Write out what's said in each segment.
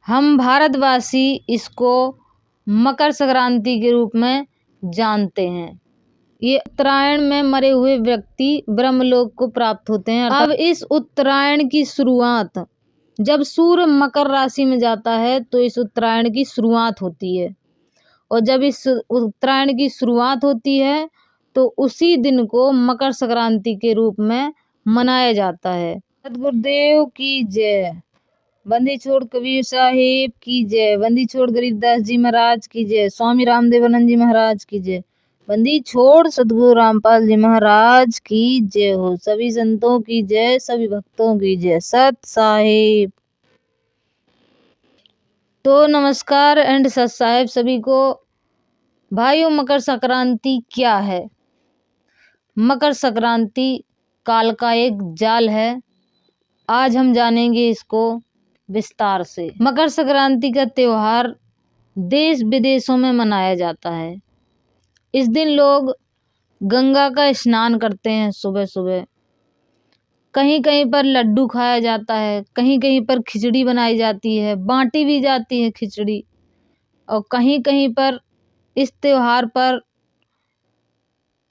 हम भारतवासी इसको मकर संक्रांति के रूप में जानते हैं। ये उत्तरायण में मरे हुए व्यक्ति ब्रह्मलोक को प्राप्त होते हैं। अब इस उत्तरायण की शुरुआत जब सूर्य मकर राशि में जाता है तो इस उत्तरायण की शुरुआत होती है, और जब इस उत्तरायण की शुरुआत होती है तो उसी दिन को मकर संक्रांति के रूप में मनाया जाता है। सतगुरुदेव की जय। बंदी छोड़ कबीर साहिब की जय। बंदी छोड़ गरीबदास जी महाराज की जय। स्वामी रामदेवानंद जी महाराज की जय। बंदी छोड़ सतगुरु रामपाल जी महाराज की जय हो। सभी संतों की जय, सभी भक्तों की जय। सत साहिब। तो नमस्कार एंड सत साहिब सभी को। भाइयों, मकर संक्रांति क्या है? मकर संक्रांति काल का एक जाल है। आज हम जानेंगे इसको विस्तार से। मकर संक्रांति का त्योहार देश विदेशों में मनाया जाता है। इस दिन लोग गंगा का स्नान करते हैं सुबह सुबह। कहीं कहीं पर लड्डू खाया जाता है, कहीं कहीं पर खिचड़ी बनाई जाती है, बांटी भी जाती है खिचड़ी। और कहीं कहीं पर इस त्योहार पर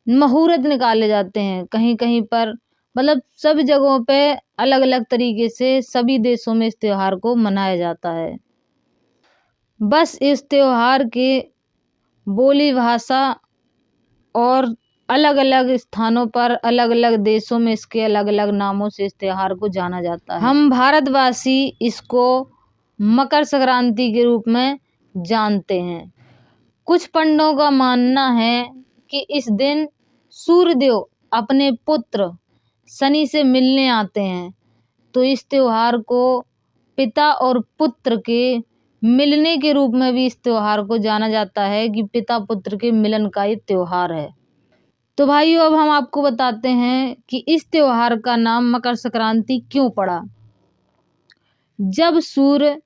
मुहूर्त निकाले जाते हैं। कहीं कहीं पर मतलब सभी जगहों पे अलग अलग तरीके से सभी देशों में इस त्योहार को मनाया जाता है। बस इस त्योहार के बोली भाषा और अलग अलग स्थानों पर अलग अलग देशों में इसके अलग अलग नामों से इस त्योहार को जाना जाता है। हम भारतवासी इसको मकर संक्रांति के रूप में जानते हैं। कुछ पंडितों का मानना है कि इस दिन सूर्यदेव अपने पुत्र शनि से मिलने आते हैं, तो इस त्योहार को पिता और पुत्र के मिलने के रूप में भी इस त्योहार को जाना जाता है कि पिता पुत्र के मिलन का ये त्योहार है। तो भाइयों, अब हम आपको बताते हैं कि इस त्योहार का नाम मकर संक्रांति क्यों पड़ा। जब सूर्य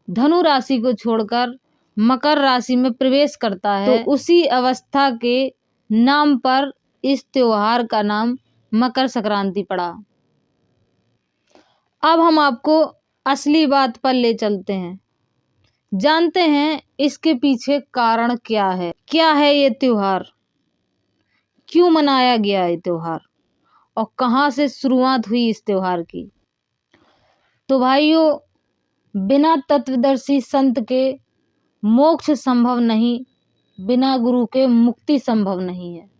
धनु राशि को छोड़कर मकर राशि में प्रवेश करता है तो उसी अवस्था के नाम पर इस त्योहार का नाम मकर संक्रांति पड़ा। अब हम आपको असली बात पर ले चलते हैं, जानते हैं इसके पीछे कारण क्या है। क्या है ये त्योहार, क्यों मनाया गया है त्योहार, और कहाँ से शुरुआत हुई इस त्योहार की। तो भाइयों, बिना तत्वदर्शी संत के मोक्ष संभव नहीं, बिना गुरु के मुक्ति संभव नहीं है।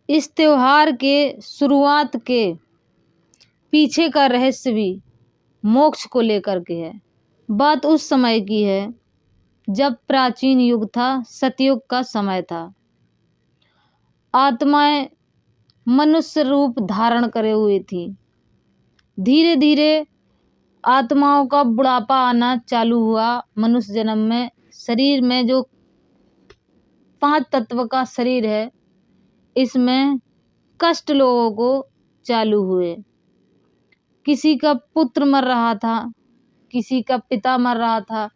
इस त्योहार के शुरुआत के पीछे का रहस्य भी मोक्ष को लेकर के है। बात उस समय की है जब प्राचीन युग था, सतयुग का समय था। आत्माएं मनुष्य रूप धारण करे हुई थी। धीरे धीरे आत्माओं का बुढ़ापा आना चालू हुआ। मनुष्य जन्म में शरीर में जो 5 तत्व का शरीर है, इसमें कष्ट लोगों को चालू हुए। किसी का पुत्र मर रहा था, किसी का पिता मर रहा था,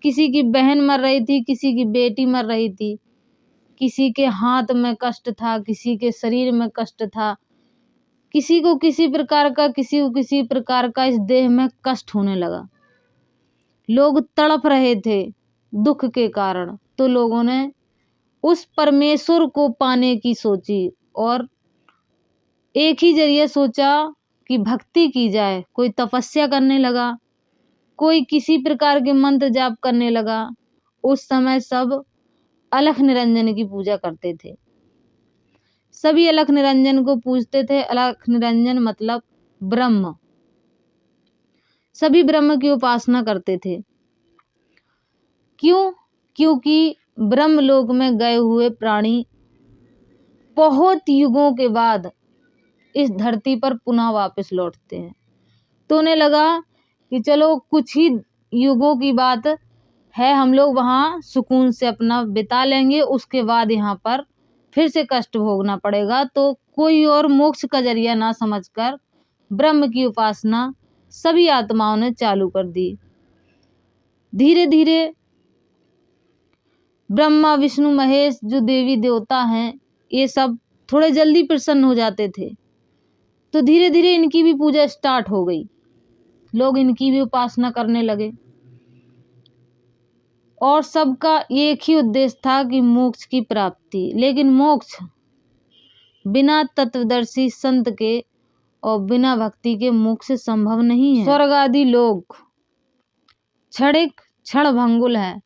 किसी की बहन मर रही थी, किसी की बेटी मर रही थी, किसी के हाथ में कष्ट था, किसी के शरीर में कष्ट था, किसी को किसी प्रकार का इस देह में कष्ट होने लगा। लोग तड़प रहे थे दुख के कारण। तो लोगों ने उस परमेश्वर को पाने की सोची और एक ही जरिए सोचा कि भक्ति की जाए। कोई तपस्या करने लगा, कोई किसी प्रकार के मंत्र जाप करने लगा। उस समय सब अलख निरंजन की पूजा करते थे। सभी अलख निरंजन को पूजते थे। अलख निरंजन मतलब ब्रह्म। सभी ब्रह्म की उपासना करते थे। क्यों? क्योंकि ब्रह्मलोक में गए हुए प्राणी बहुत युगों के बाद इस धरती पर पुनः वापस लौटते हैं। तो उन्हें लगा कि चलो कुछ ही युगों की बात है, हम लोग वहाँ सुकून से अपना बिता लेंगे, उसके बाद यहाँ पर फिर से कष्ट भोगना पड़ेगा। तो कोई और मोक्ष का जरिया ना समझकर ब्रह्म की उपासना सभी आत्माओं ने चालू कर दी। धीरे धीरे ब्रह्मा विष्णु महेश जो देवी देवता हैं, ये सब थोड़े जल्दी प्रसन्न हो जाते थे। तो धीरे धीरे इनकी भी पूजा स्टार्ट हो गई। लोग इनकी भी उपासना करने लगे। और सबका एक ही उद्देश्य था कि मोक्ष की प्राप्ति। लेकिन मोक्ष बिना तत्वदर्शी संत के और बिना भक्ति के मोक्ष संभव नहीं है। स्वर्ग आदि लोग क्षणिक क्षणभंगुर है,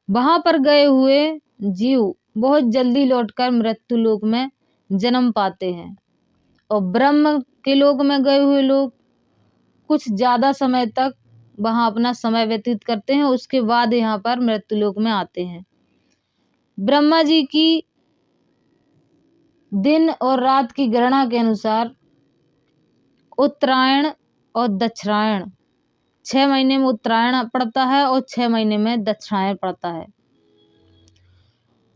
वहां पर गए हुए जीव बहुत जल्दी लौटकर मृत्यु लोक में जन्म पाते हैं, और ब्रह्म के लोक में गए हुए लोग कुछ ज्यादा समय तक वहां अपना समय व्यतीत करते हैं, उसके बाद यहाँ पर मृत्यु लोक में आते हैं। ब्रह्मा जी की दिन और रात की गणना के अनुसार उत्तरायण और दक्षिणायन 6 महीने में उत्तरायण पड़ता है और 6 महीने में दक्षिणायन पड़ता है।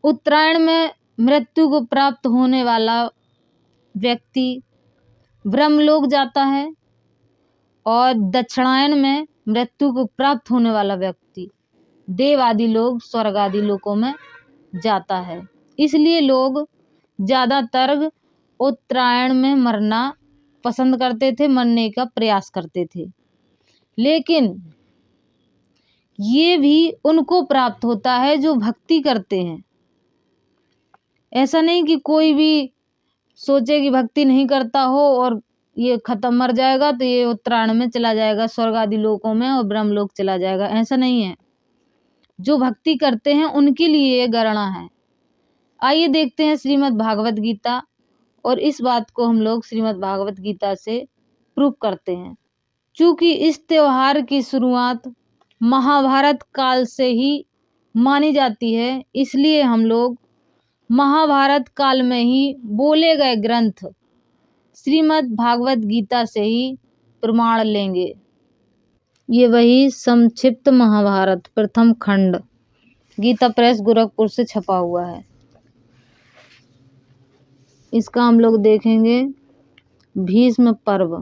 उत्तरायण में मृत्यु को प्राप्त होने वाला व्यक्ति ब्रह्मलोक जाता है, और दक्षिणायन में मृत्यु को प्राप्त होने वाला व्यक्ति देव आदि लोग स्वर्ग आदि लोकों में जाता है। इसलिए लोग ज्यादातर उत्तरायण में मरना पसंद करते थे, मरने का प्रयास करते थे। लेकिन ये भी उनको प्राप्त होता है जो भक्ति करते हैं। ऐसा नहीं कि कोई भी सोचे कि भक्ति नहीं करता हो और ये खत्म मर जाएगा तो ये उत्तरायण में चला जाएगा, स्वर्ग आदि लोकों में और ब्रह्मलोक चला जाएगा। ऐसा नहीं है, जो भक्ति करते हैं उनके लिए ये गणना है। आइए देखते हैं श्रीमद् भागवत गीता, और इस बात को हम लोग श्रीमद् भागवत गीता से प्रूव करते हैं। चूंकि इस त्योहार की शुरुआत महाभारत काल से ही मानी जाती है, इसलिए हम लोग महाभारत काल में ही बोले गए ग्रंथ श्रीमद् भागवत गीता से ही प्रमाण लेंगे। ये वही संक्षिप्त महाभारत प्रथम खंड गीता प्रेस गोरखपुर से छपा हुआ है। इसका हम लोग देखेंगे भीष्म पर्व,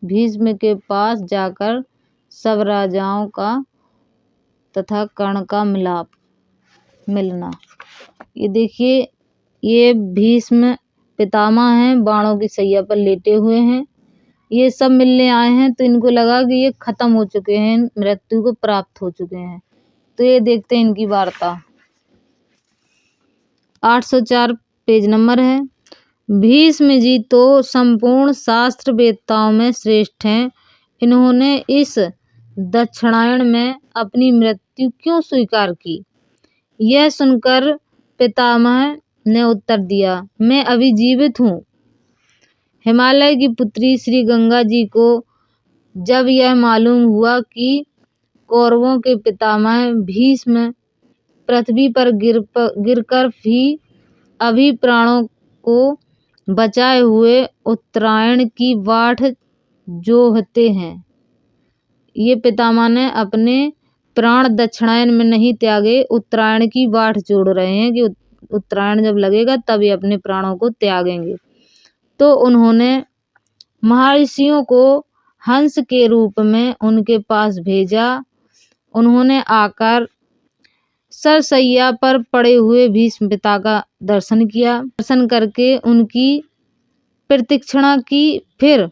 भीष्म के पास जाकर सब राजाओं का तथा कर्ण का मिलना। ये देखिए, ये भीष्म पितामह हैं, बाणों की सैया पर लेटे हुए हैं। ये सब मिलने आए हैं, तो इनको लगा कि ये खत्म हो चुके हैं, मृत्यु को प्राप्त हो चुके हैं। तो ये देखते हैं इनकी वार्ता। 804 पेज नंबर है। भीष्म जी तो संपूर्ण शास्त्र वेत्ताओं में श्रेष्ठ हैं, इन्होंने इस दक्षिणायन में अपनी मृत्यु क्यों स्वीकार की? यह सुनकर पितामह ने उत्तर दिया, मैं अभी जीवित हूँ। हिमालय की पुत्री श्री गंगा जी को जब यह मालूम हुआ कि कौरवों के पितामह भीष्म पृथ्वी पर गिरकर भी अभी प्राणों को बचाए हुए उत्तरायण की वाट जोहते हैं, ये पितामह ने अपने प्राण दक्षिणायन में नहीं त्यागे, उत्तरायण की वाट जोड़ रहे हैं कि उत्तरायण जब लगेगा तब ये अपने प्राणों को त्यागेंगे। तो उन्होंने महर्षियों को हंस के रूप में उनके पास भेजा। उन्होंने आकर सरसैया पर पड़े हुए भीष्म पिता का दर्शन किया। दर्शन करके उनकी प्रतीक्षणा की, फिर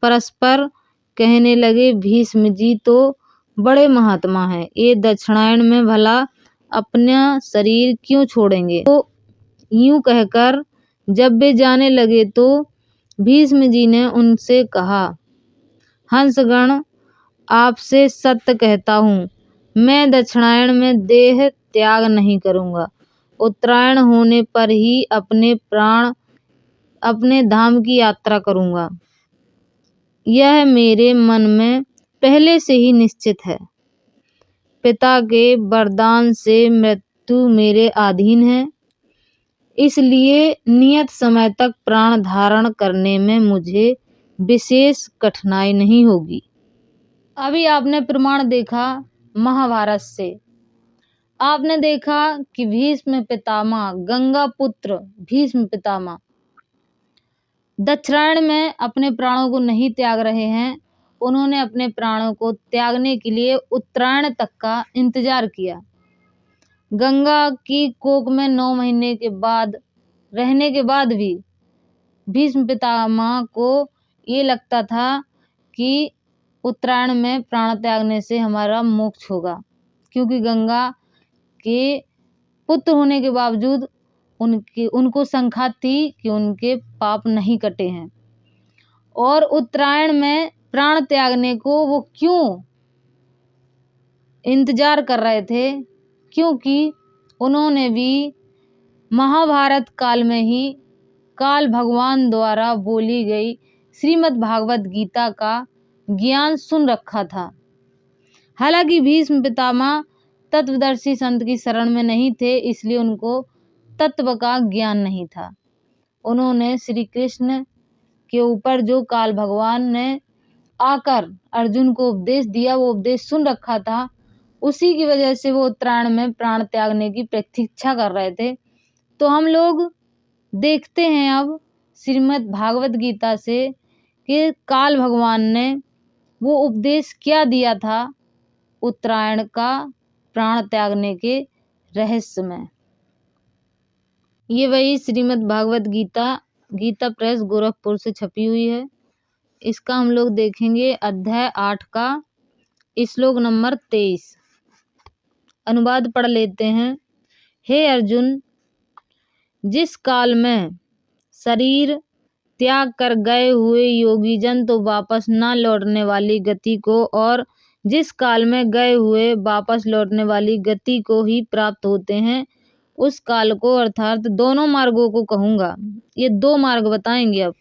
परस्पर कहने लगे, भीष्म जी तो बड़े महात्मा हैं, ये दक्षिणायन में भला अपना शरीर क्यों छोड़ेंगे? तो यूं कहकर जब वे जाने लगे तो भीष्म जी ने उनसे कहा, हंसगण, आपसे सत्य कहता हूँ, मैं दक्षिणायन में देह त्याग नहीं करूँगा। उत्तरायण होने पर ही अपने धाम की यात्रा करूँगा। यह मेरे मन में पहले से ही निश्चित है। पिता के वरदान से मृत्यु मेरे अधीन है, इसलिए नियत समय तक प्राण धारण करने में मुझे विशेष कठिनाई नहीं होगी। अभी आपने प्रमाण देखा महाभारत से। आपने देखा कि भीष्म पितामह, गंगा पुत्र भीष्म पितामह दक्षिणायन में अपने प्राणों को नहीं त्याग रहे हैं। उन्होंने अपने प्राणों को त्यागने के लिए उत्तरायण तक का इंतजार किया। गंगा की कोख में 9 महीने के बाद रहने के बाद भी भीष्म पितामह को ये लगता था कि उत्तरायण में प्राण त्यागने से हमारा मोक्ष होगा, क्योंकि गंगा उनके पुत्र होने के बावजूद उनको शंका थी कि उनके पाप नहीं कटे हैं, और उत्तरायण में प्राण त्यागने को वो क्यों इंतजार कर रहे थे, क्योंकि उन्होंने भी महाभारत काल में ही काल भगवान द्वारा बोली गई श्रीमद् भागवत गीता का ज्ञान सुन रखा था। हालांकि भीष्म पितामह तत्वदर्शी संत की शरण में नहीं थे, इसलिए उनको तत्व का ज्ञान नहीं था। उन्होंने श्री कृष्ण के ऊपर जो काल भगवान ने आकर अर्जुन को उपदेश दिया, वो उपदेश सुन रखा था, उसी की वजह से वो उत्तरायण में प्राण त्यागने की प्रतीक्षा कर रहे थे। तो हम लोग देखते हैं अब श्रीमद् भागवत गीता से कि काल भगवान ने वो उपदेश क्या दिया था उत्तरायण का प्राण त्यागने के रहस्य में। ये वही श्रीमद् भागवत गीता प्रेस गोरखपुर से छपी हुई है। इसका हम लोग देखेंगे अध्याय 8 का श्लोक नंबर 23। अनुवाद पढ़ लेते हैं। हे अर्जुन, जिस काल में शरीर त्याग कर गए हुए योगी जन तो वापस न लौटने वाली गति को, और जिस काल में गए हुए वापस लौटने वाली गति को ही प्राप्त होते हैं, उस काल को अर्थात दोनों मार्गों को कहूँगा। ये 2 मार्ग बताएंगे अब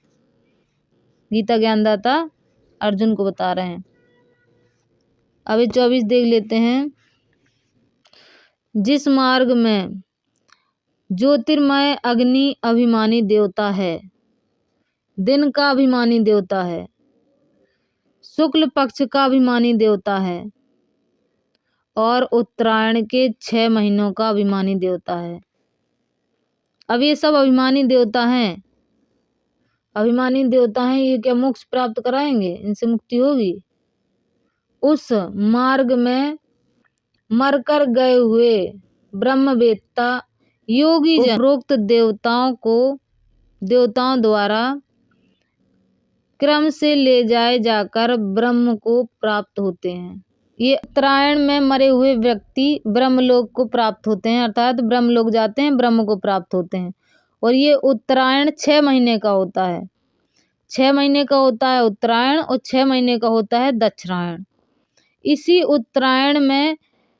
गीता ज्ञानदाता अर्जुन को बता रहे हैं। अभी 24 देख लेते हैं। जिस मार्ग में ज्योतिर्मय अग्नि अभिमानी देवता है, दिन का अभिमानी देवता है, शुक्ल पक्ष का अभिमानी देवता है, और उत्तरायण के 6 महीनों का अभिमानी देवता है। अब ये सब अभिमानी देवता हैं। अभिमानी देवता हैं, ये क्या मोक्ष प्राप्त कराएंगे? इनसे मुक्ति होगी? उस मार्ग में मरकर गए हुए ब्रह्मवेत्ता योगी जन उपरोक्त देवताओं द्वारा क्रम से ले जाए जाकर ब्रह्म को प्राप्त होते हैं। ये उत्तरायण में मरे हुए व्यक्ति ब्रह्मलोक को प्राप्त होते हैं, अर्थात ब्रह्मलोक जाते हैं, ब्रह्म को प्राप्त होते हैं। और ये उत्तरायण 6 महीने का होता है। 6 महीने का होता है उत्तरायण, और 6 महीने का होता है दक्षिणायण। इसी उत्तरायण में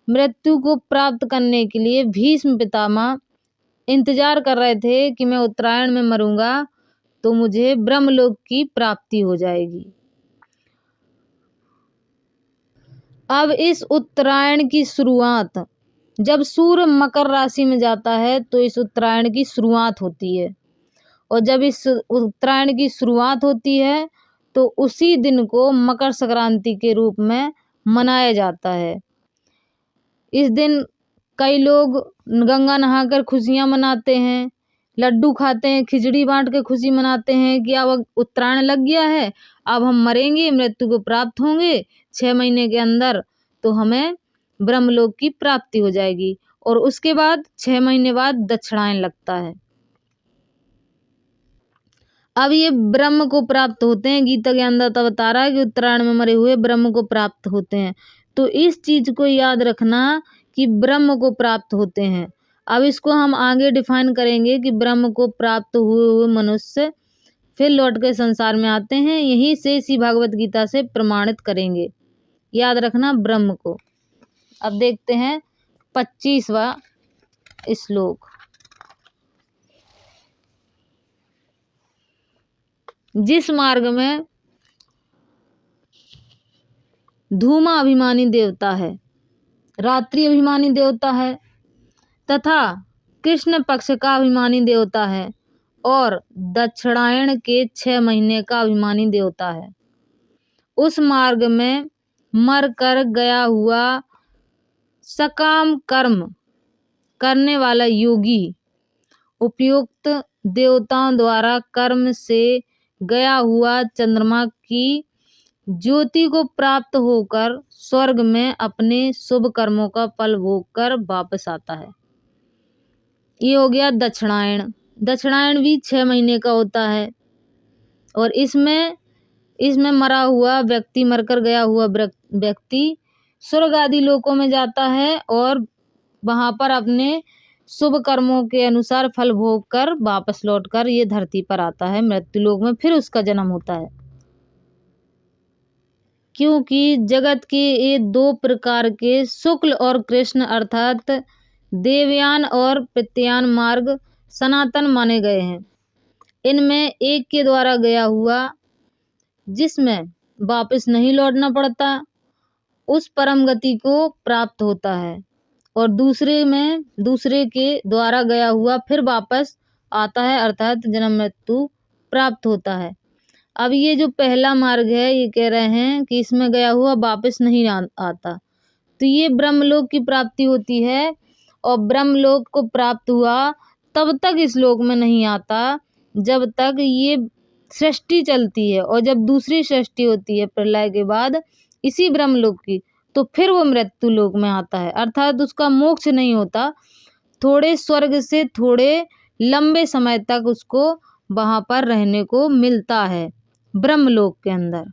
मृत्यु को प्राप्त करने के लिए भीष्म पितामह इंतजार कर रहे थे कि मैं उत्तरायण में मरूंगा तो मुझे ब्रह्मलोक की प्राप्ति हो जाएगी। अब इस उत्तरायण की शुरुआत जब सूर्य मकर राशि में जाता है तो इस उत्तरायण की शुरुआत होती है, और जब इस उत्तरायण की शुरुआत होती है तो उसी दिन को मकर संक्रांति के रूप में मनाया जाता है। इस दिन कई लोग गंगा नहाकर खुशियां मनाते हैं, लड्डू खाते हैं, खिचड़ी बांट के खुशी मनाते हैं कि अब उत्तरायण लग गया है, अब हम मरेंगे, मृत्यु को प्राप्त होंगे 6 महीने के अंदर, तो हमें ब्रह्मलोक की प्राप्ति हो जाएगी। और उसके बाद 6 महीने बाद दक्षिणायन लगता है। अब ये ब्रह्म को प्राप्त होते हैं। गीता ज्ञानदाता बता रहा है कि उत्तरायण में मरे हुए ब्रह्म को प्राप्त होते हैं। तो इस चीज को याद रखना कि ब्रह्म को प्राप्त होते हैं। अब इसको हम आगे डिफाइन करेंगे कि ब्रह्म को प्राप्त हुए मनुष्य फिर लौट के संसार में आते हैं। यहीं से इसी भागवत गीता से प्रमाणित करेंगे। याद रखना ब्रह्म को। अब देखते हैं 25वां श्लोक। जिस मार्ग में धूमा अभिमानी देवता है, रात्रि अभिमानी देवता है तथा कृष्ण पक्ष का अभिमानी देवता है, और दक्षिणायन के 6 महीने का अभिमानी देवता है, उस मार्ग में मर कर गया हुआ सकाम कर्म करने वाला योगी उपयुक्त देवताओं द्वारा कर्म से गया हुआ चंद्रमा की ज्योति को प्राप्त होकर स्वर्ग में अपने शुभ कर्मों का फल भोग कर वापस आता है। ये हो गया दक्षिणायन। दक्षिणायन भी 6 महीने का होता है, और इसमें मरा हुआ व्यक्ति, मरकर गया हुआ व्यक्ति स्वर्ग आदि लोकों में जाता है और वहां पर अपने शुभ कर्मों के अनुसार फल भोग कर वापस लौटकर ये धरती पर आता है, मृत्यु लोक में फिर उसका जन्म होता है। क्योंकि जगत के ये दो प्रकार के शुक्ल और कृष्ण अर्थात देवयान और प्रत्यायन मार्ग सनातन माने गए हैं। इनमें एक के द्वारा गया हुआ जिसमें वापस नहीं लौटना पड़ता उस परम गति को प्राप्त होता है, और दूसरे में दूसरे के द्वारा गया हुआ फिर वापस आता है अर्थात जन्म मृत्यु प्राप्त होता है। अब ये जो पहला मार्ग है ये कह रहे हैं कि इसमें गया हुआ वापस नहीं आता, तो ये ब्रह्मलोक की प्राप्ति होती है, और ब्रह्मलोक को प्राप्त हुआ तब तक इस लोक में नहीं आता जब तक ये सृष्टि चलती है, और जब दूसरी सृष्टि होती है प्रलय के बाद इसी ब्रह्मलोक की, तो फिर वो मृत्यु लोक में आता है अर्थात उसका मोक्ष नहीं होता, थोड़े स्वर्ग से थोड़े लंबे समय तक उसको वहां पर रहने को मिलता है ब्रह्मलोक के अंदर।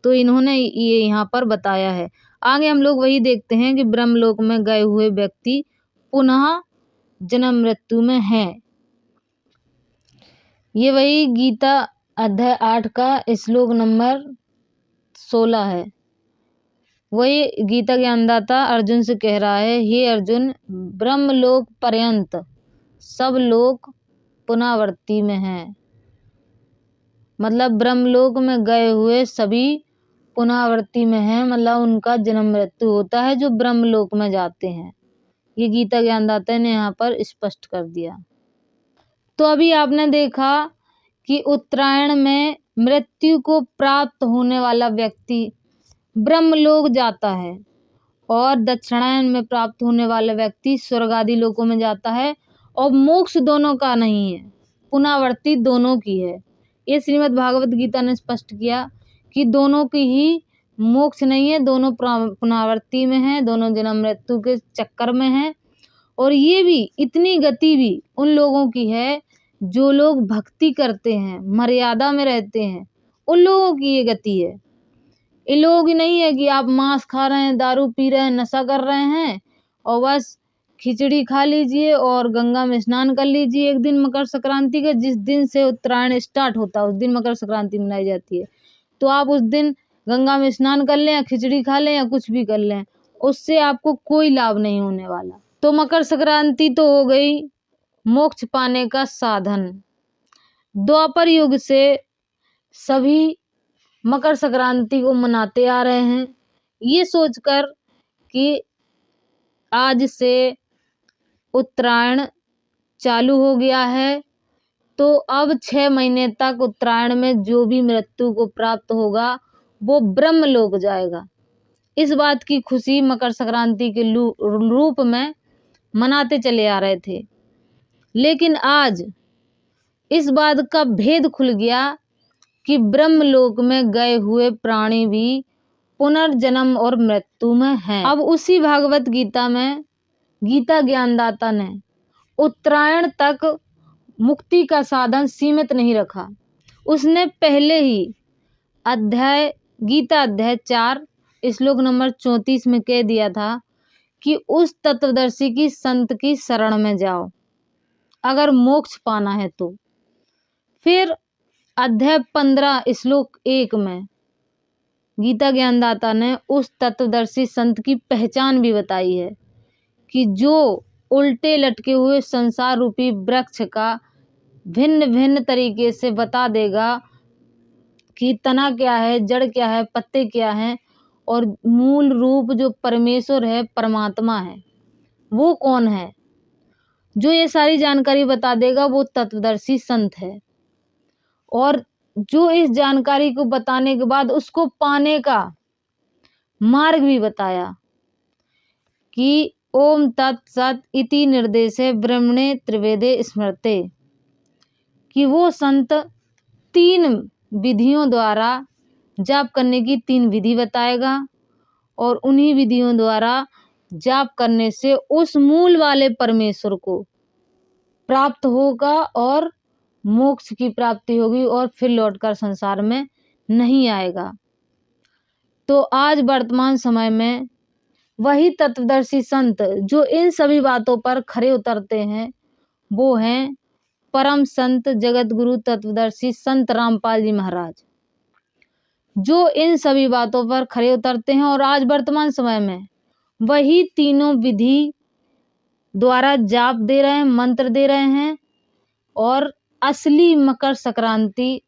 तो इन्होंने ये यहाँ पर बताया है। आगे हम लोग वही देखते हैं कि ब्रह्मलोक में गए हुए व्यक्ति पुनः जन्म मृत्यु में हैं। ये वही गीता अध्याय 8 का श्लोक नंबर 16 है। वही गीता ज्ञानदाता अर्जुन से कह रहा है, हे अर्जुन, ब्रह्मलोक पर्यंत सब लोग पुनरावृत्ति में हैं। मतलब ब्रह्मलोक में गए हुए सभी पुनरावृत्ति में हैं, मतलब उनका जन्म मृत्यु होता है जो ब्रह्मलोक में जाते हैं। ये गीता ज्ञानदाता ने यहाँ पर स्पष्ट कर दिया। तो अभी आपने देखा कि उत्तरायण में मृत्यु को प्राप्त होने वाला व्यक्ति ब्रह्मलोक जाता है, और दक्षिणायन में प्राप्त होने वाला व्यक्ति स्वर्ग आदि लोकों में जाता है, और मोक्ष दोनों का नहीं है, पुनरावृत्ति दोनों की है। ये श्रीमद् भागवत गीता ने स्पष्ट किया कि दोनों की ही मोक्ष नहीं है, दोनों पुनरावृत्ति में है, दोनों जन्म मृत्यु के चक्कर में है। और ये भी इतनी गति भी उन लोगों की है जो लोग भक्ति करते हैं, मर्यादा में रहते हैं, उन लोगों की ये गति है। ये लोग नहीं है कि आप मांस खा रहे हैं, दारू पी रहे हैं, नशा कर रहे हैं और बस खिचड़ी खा लीजिए और गंगा में स्नान कर लीजिए एक दिन मकर संक्रांति के, जिस दिन से उत्तरायण स्टार्ट होता है उस दिन मकर संक्रांति मनाई जाती है। तो आप उस दिन गंगा में स्नान कर लें या खिचड़ी खा लें या कुछ भी कर लें, उससे आपको कोई लाभ नहीं होने वाला। तो मकर संक्रांति तो हो गई मोक्ष पाने का साधन। द्वापर युग से सभी मकर संक्रांति को मनाते आ रहे हैं, ये सोचकर कि आज से उत्तरायण चालू हो गया है, तो अब 6 महीने तक उत्तरायण में जो भी मृत्यु को प्राप्त होगा वो ब्रह्मलोक जाएगा। इस बात की खुशी मकर संक्रांति के रूप में मनाते चले आ रहे थे, लेकिन आज इस बात का भेद खुल गया कि ब्रह्मलोक में गए हुए प्राणी भी पुनर्जन्म और मृत्यु में हैं। अब उसी भागवत गीता में गीता ज्ञानदाता ने उत्तरायण तक मुक्ति का साधन सीमित नहीं रखा। उसने पहले ही गीता अध्याय 4 श्लोक नंबर 34 में कह दिया था कि उस तत्वदर्शी की संत की शरण में जाओ अगर मोक्ष पाना है तो। फिर अध्याय 15 श्लोक 1 में गीता ज्ञानदाता ने उस तत्वदर्शी संत की पहचान भी बताई है कि जो उल्टे लटके हुए संसार रूपी वृक्ष का भिन्न भिन्न तरीके से बता देगा कि तना क्या है, जड़ क्या है, पत्ते क्या हैं, और मूल रूप जो परमेश्वर है, परमात्मा है, वो कौन है, जो ये सारी जानकारी बता देगा वो तत्वदर्शी संत है। और जो इस जानकारी को बताने के बाद उसको पाने का मार्ग भी बताया कि ओम तत्सत इति निर्देशे ब्रह्मणे त्रिवेदे स्मृते, कि वो संत 3 विधियों द्वारा जाप करने की 3 विधि बताएगा, और उन्हीं विधियों द्वारा जाप करने से उस मूल वाले परमेश्वर को प्राप्त होगा और मोक्ष की प्राप्ति होगी और फिर लौटकर संसार में नहीं आएगा। तो आज वर्तमान समय में वही तत्वदर्शी संत जो इन सभी बातों पर खरे उतरते हैं वो हैं परम संत जगत गुरु तत्वदर्शी संत रामपाल जी महाराज, जो इन सभी बातों पर खरे उतरते हैं और आज वर्तमान समय में वही तीनों विधि द्वारा जाप दे रहे हैं, मंत्र दे रहे हैं। और असली मकर संक्रांति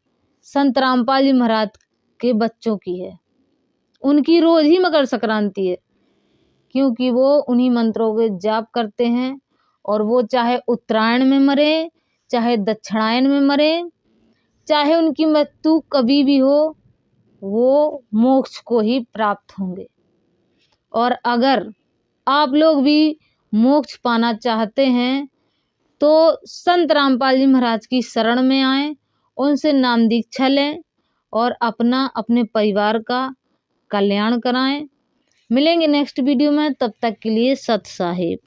संत रामपाल जी महाराज के बच्चों की है, उनकी रोज ही मकर संक्रांति है, क्योंकि वो उन्हीं मंत्रों के जाप करते हैं। और वो चाहे उत्तरायण में मरे, चाहे दक्षिणायन में मरे, चाहे उनकी मृत्यु कभी भी हो, वो मोक्ष को ही प्राप्त होंगे। और अगर आप लोग भी मोक्ष पाना चाहते हैं तो संत रामपाल जी महाराज की शरण में आएं, उनसे नाम दीक्षा लें और अपना अपने परिवार का कल्याण कराएं। मिलेंगे नेक्स्ट वीडियो में, तब तक के लिए सत साहिब।